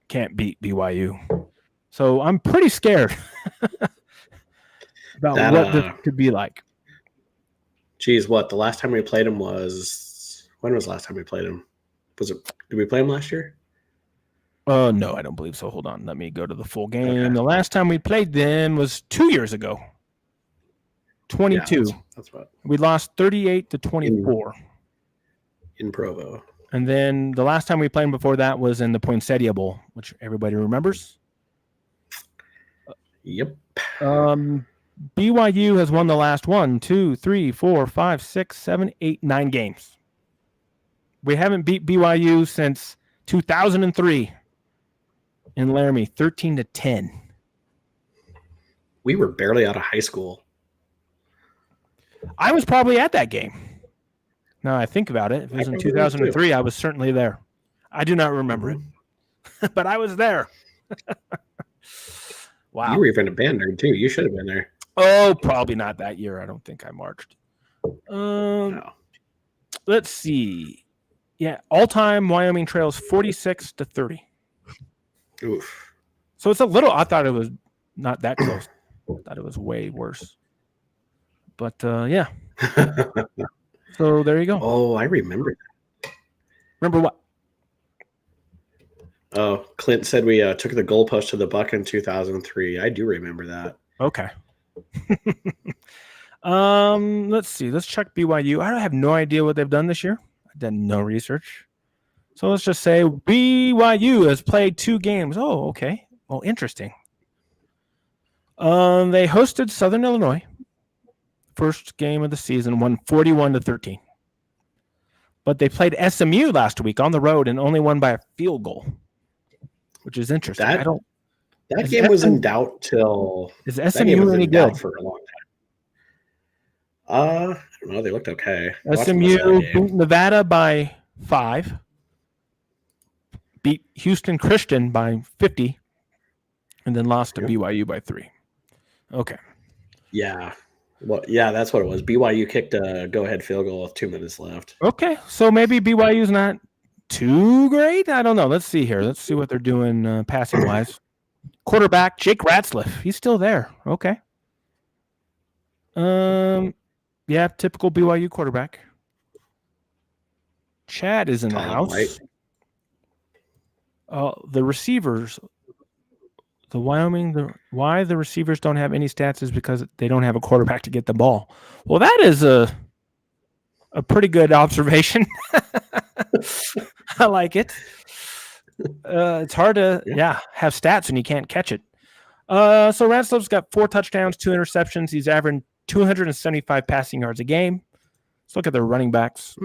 can't beat BYU. So I'm pretty scared about what this could be like. Geez, what? The last time we played him was... When was the last time we played him? Did we play him last year? No, I don't believe so. Hold on. Let me go to the full game. Okay. The last time we played them was 2 years ago. 22. Yeah, that's what. We lost 38-24. In Provo. And then the last time we played before that was in the Poinsettia Bowl, which everybody remembers. Yep. BYU has won the last 1, 2, 3, 4, 5, 6, 7, 8, 9 games. We haven't beat BYU since 2003 in Laramie, 13-10. We were barely out of high school. I was probably at that game. Now I think about it. If it was in 2003, I was certainly there. I do not remember it, but I was there. Wow. You were even a band nerd too. You should have been there. Oh, probably not that year. I don't think I marched. No. Let's see. Yeah, all-time Wyoming trails 46-30. Oof. So it's a little. I thought it was not that close. I thought it was way worse. But yeah. So there you go. Oh, I remember that. Remember what? Oh, Clint said we took the goalpost to the buck in 2003. I do remember that. Okay. Let's see. Let's check BYU. I have no idea what they've done this year. I did no research. So let's just say BYU has played 2 games. Oh, okay. Well, interesting. They hosted Southern Illinois. First game of the season, won 41-13. But they played SMU last week on the road and only won by a field goal, which is interesting. That game was in doubt till... Is SMU any good? For a long time. I don't know. They looked okay. SMU beat Nevada by 5. Beat Houston Christian by 50. And then lost to BYU by 3. Okay. Yeah. Well, yeah, that's what it was. BYU kicked a go-ahead field goal with 2 minutes left. Okay, so maybe BYU's not too great. I don't know. Let's see here. Let's see what they're doing passing-wise. Quarterback Jake Ratzliff. He's still there. Okay. Yeah, typical BYU quarterback. Chad is in the house. Right. The receivers. The Wyoming, why the receivers don't have any stats is because they don't have a quarterback to get the ball. Well, that is a pretty good observation. I like it. It's hard to have stats when you can't catch it. So Ratzliff's got 4 touchdowns, 2 interceptions. He's averaging 275 passing yards a game. Let's look at their running backs.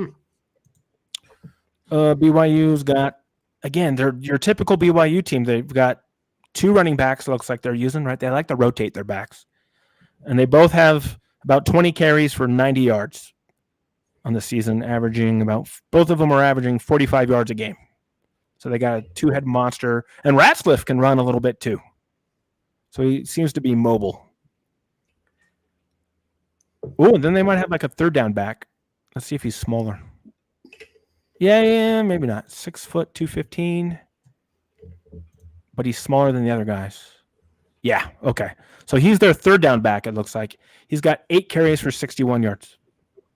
BYU's got, again, they're your typical BYU team. They've got 2 running backs, looks like they're using, right? They like to rotate their backs. And they both have about 20 carries for 90 yards on the season, both of them are averaging 45 yards a game. So they got a 2-head monster. And Ratzliff can run a little bit too. So he seems to be mobile. Oh, and then they might have like a 3rd down back. Let's see if he's smaller. Yeah, maybe not. 6 foot, 215. But he's smaller than the other guys. Yeah, okay. So he's their 3rd down back, it looks like. He's got 8 carries for 61 yards.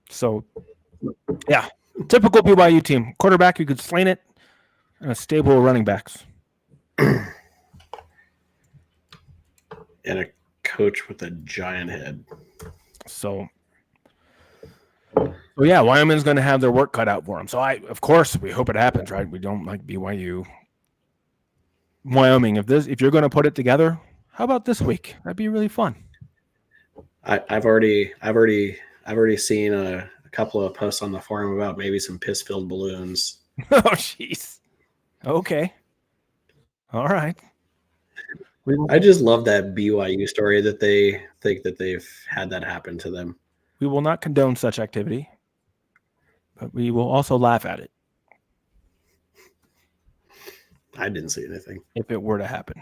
So, yeah, typical BYU team. Quarterback who could sling it, and a stable of running backs. And a coach with a giant head. So, So yeah, Wyoming's going to have their work cut out for them. So of course, we hope it happens, right? We don't like BYU, Wyoming. If you're going to put it together, how about this week? That'd be really fun. I've already seen a couple of posts on the forum about maybe some piss-filled balloons. Oh, jeez. Okay. All right. I just love that BYU story that they think that they've had that happen to them. We will not condone such activity, but we will also laugh at it. I didn't see anything. If it were to happen.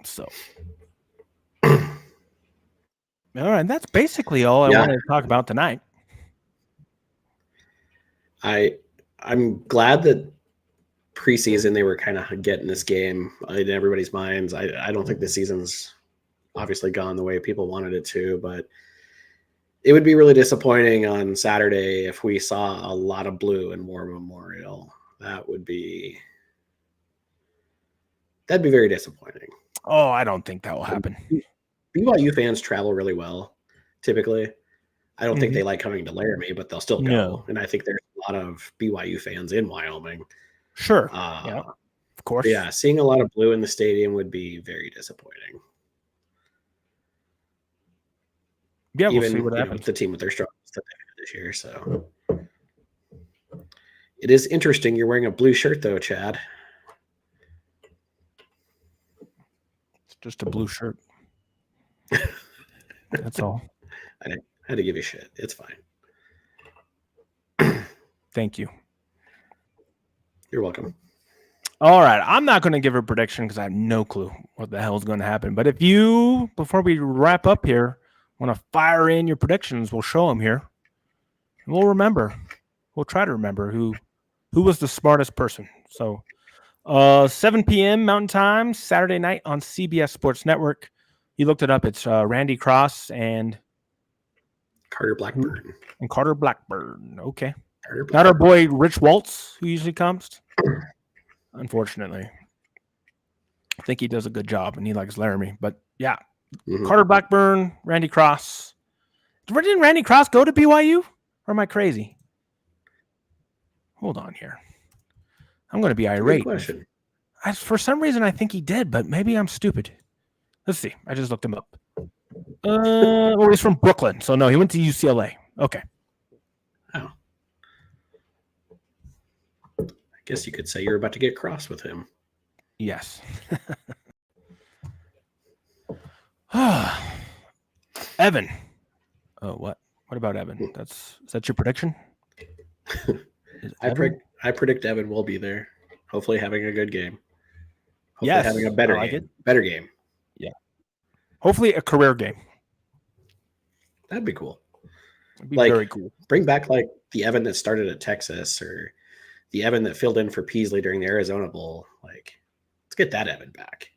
So. All right, that's basically all I wanted to talk about tonight. I'm glad that preseason they were kind of getting this game in everybody's minds. I don't think the season's obviously gone the way people wanted it to, but it would be really disappointing on Saturday if we saw a lot of blue in War Memorial. That'd be very disappointing. Oh, I don't think that will happen. BYU fans travel really well, typically. I don't think they like coming to Laramie, but they'll still go. No. And I think there's a lot of BYU fans in Wyoming. Sure. Yeah, of course. Yeah, seeing a lot of blue in the stadium would be very disappointing. Yeah, we'll see what happens. The team with their struggles that they had this year. So it is interesting. You're wearing a blue shirt, though, Chad. It's just a blue shirt. That's all. I had to give you shit. It's fine. Thank you. You're welcome. All right. I'm not going to give a prediction because I have no clue what the hell is going to happen. But if you, before we wrap up here, want to fire in your predictions, we'll show them here. And we'll remember. We'll try to remember who was the smartest person. So 7 p.m. Mountain Time, Saturday night on CBS Sports Network. You looked it up. It's Randy Cross and Carter Blackburn. And Carter Blackburn. Okay. Not our boy Rich Waltz, who usually comes. Unfortunately. I think he does a good job and he likes Laramie. But yeah. Carter Blackburn, Randy Cross. Didn't Randy Cross go to BYU? Or am I crazy? Hold on here. I'm going to be irate. Good question. For some reason, I think he did, but maybe I'm stupid. Let's see. I just looked him up. Well, he's from Brooklyn. So no, he went to UCLA. Okay. Oh. I guess you could say you're about to get cross with him. Yes. Evan. Oh, what? What about Evan? Is that your prediction? I predict Evan will be there. Hopefully having a good game. Hopefully yes, having a better game. Better game. Yeah. Hopefully a career game. That'd be cool. It'd be very cool. Bring back like the Evan that started at Texas or the Evan that filled in for Peasley during the Arizona Bowl. Like, let's get that Evan back.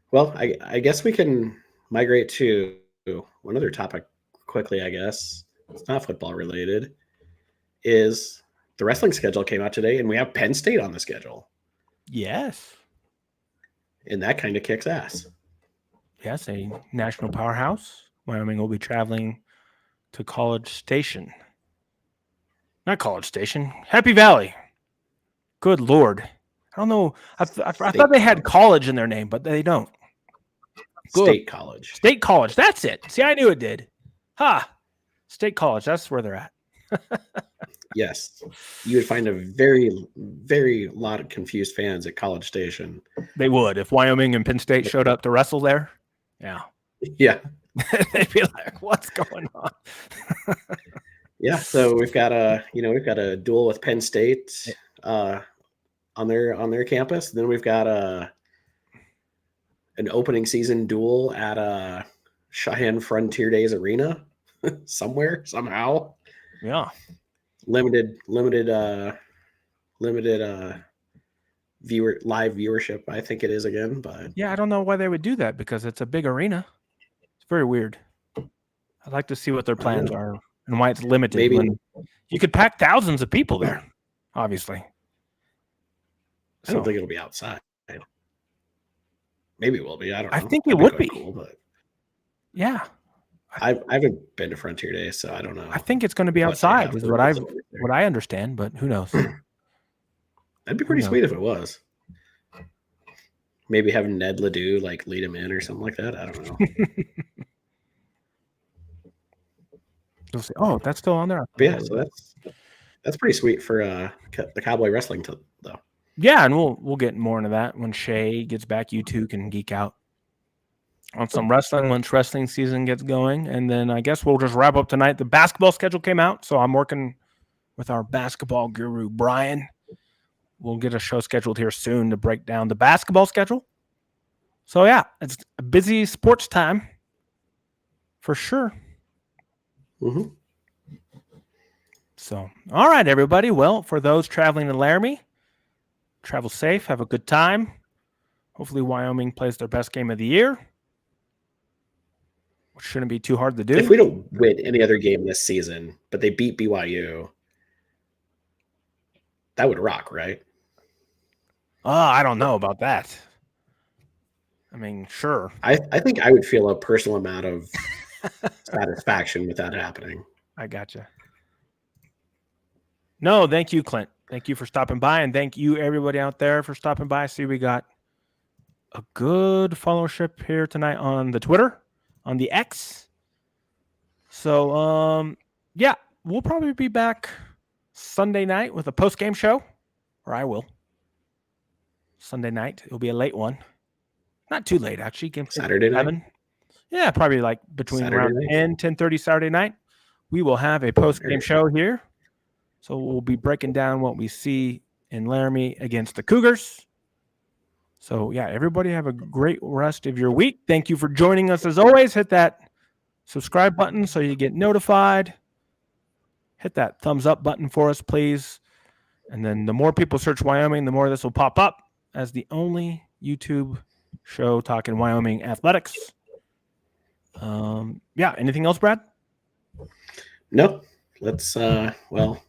Well, I guess we can migrate to one other topic quickly, I guess. It's not football related. Is the wrestling schedule came out today, and we have Penn State on the schedule. Yes. And that kind of kicks ass. Yes, a national powerhouse. Wyoming will be traveling to College Station. Not College Station. Happy Valley. Good Lord. I don't know. I thought they had college in their name, but they don't. State College. State College. That's it. See, I knew it did. State College. That's where they're at. Yes. You would find a very, very lot of confused fans at College Station. They would. If Wyoming and Penn State showed up to wrestle there. Yeah. Yeah. They'd be like, what's going on? Yeah. So we've got a duel with Penn State on their campus. Then we've got an opening season duel at Cheyenne Frontier Days Arena somewhere, somehow. Yeah. Limited live viewership, I think it is again, but yeah, I don't know why they would do that because it's a big arena. It's very weird. I'd like to see what their plans are and why it's limited. Maybe you could pack thousands of people there, obviously. I don't think it'll be outside. Maybe it will be. I don't know. I think it That'd would quite be. cool, but Yeah. I haven't been to Frontier Day, so I don't know. I think it's going to be what they outside, have is for what rules over there. I understand, but who knows? That'd be Who pretty knows? sweet if it was. Maybe have Ned Ledoux like lead him in or something like that. I don't know. You'll see. Oh, that's still on there. But yeah, so that's pretty sweet for the Cowboy Wrestling though. Yeah, and we'll get more into that when Shay gets back. You two can geek out on some wrestling once wrestling season gets going, and then I guess we'll just wrap up tonight. The basketball schedule came out, so I'm working with our basketball guru Brian. We'll get a show scheduled here soon to break down the basketball schedule. So yeah, it's a busy sports time for sure. Mm-hmm. So, all right, everybody. Well, for those traveling to Laramie, travel safe. Have a good time. Hopefully, Wyoming plays their best game of the year, which shouldn't be too hard to do. If we don't win any other game this season, but they beat BYU, that would rock, right? I don't know about that. I mean, sure. I think I would feel a personal amount of satisfaction with that happening. I gotcha. No, thank you, Clint. Thank you for stopping by, and thank you, everybody out there, for stopping by. See, we got a good followership here tonight on the Twitter, on the X. So, yeah, we'll probably be back Sunday night with a post-game show, or I will. Sunday night. It'll be a late one. Not too late, actually. Saturday night? Yeah, probably like between Saturday around night? 10:30 Saturday night. We will have a post-game show here. So we'll be breaking down what we see in Laramie against the Cougars. So, yeah, everybody have a great rest of your week. Thank you for joining us as always. Hit that subscribe button so you get notified. Hit that thumbs up button for us, please. And then the more people search Wyoming, the more this will pop up as the only YouTube show talking Wyoming athletics. Yeah, anything else, Brad? No. Let's well,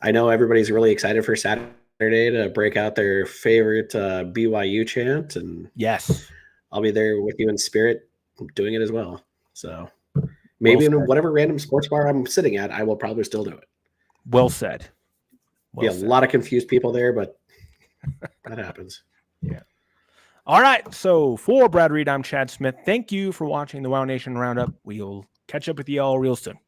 I know everybody's really excited for Saturday to break out their favorite BYU chant, and yes, I'll be there with you in spirit doing it as well. So maybe in whatever random sports bar I'm sitting at, I will probably still do it. Well said. Be a lot of confused people there, but that happens. Yeah. All right. So for Brad Reed, I'm Chad Smith. Thank you for watching the WyoNation Roundup. We'll catch up with you all real soon.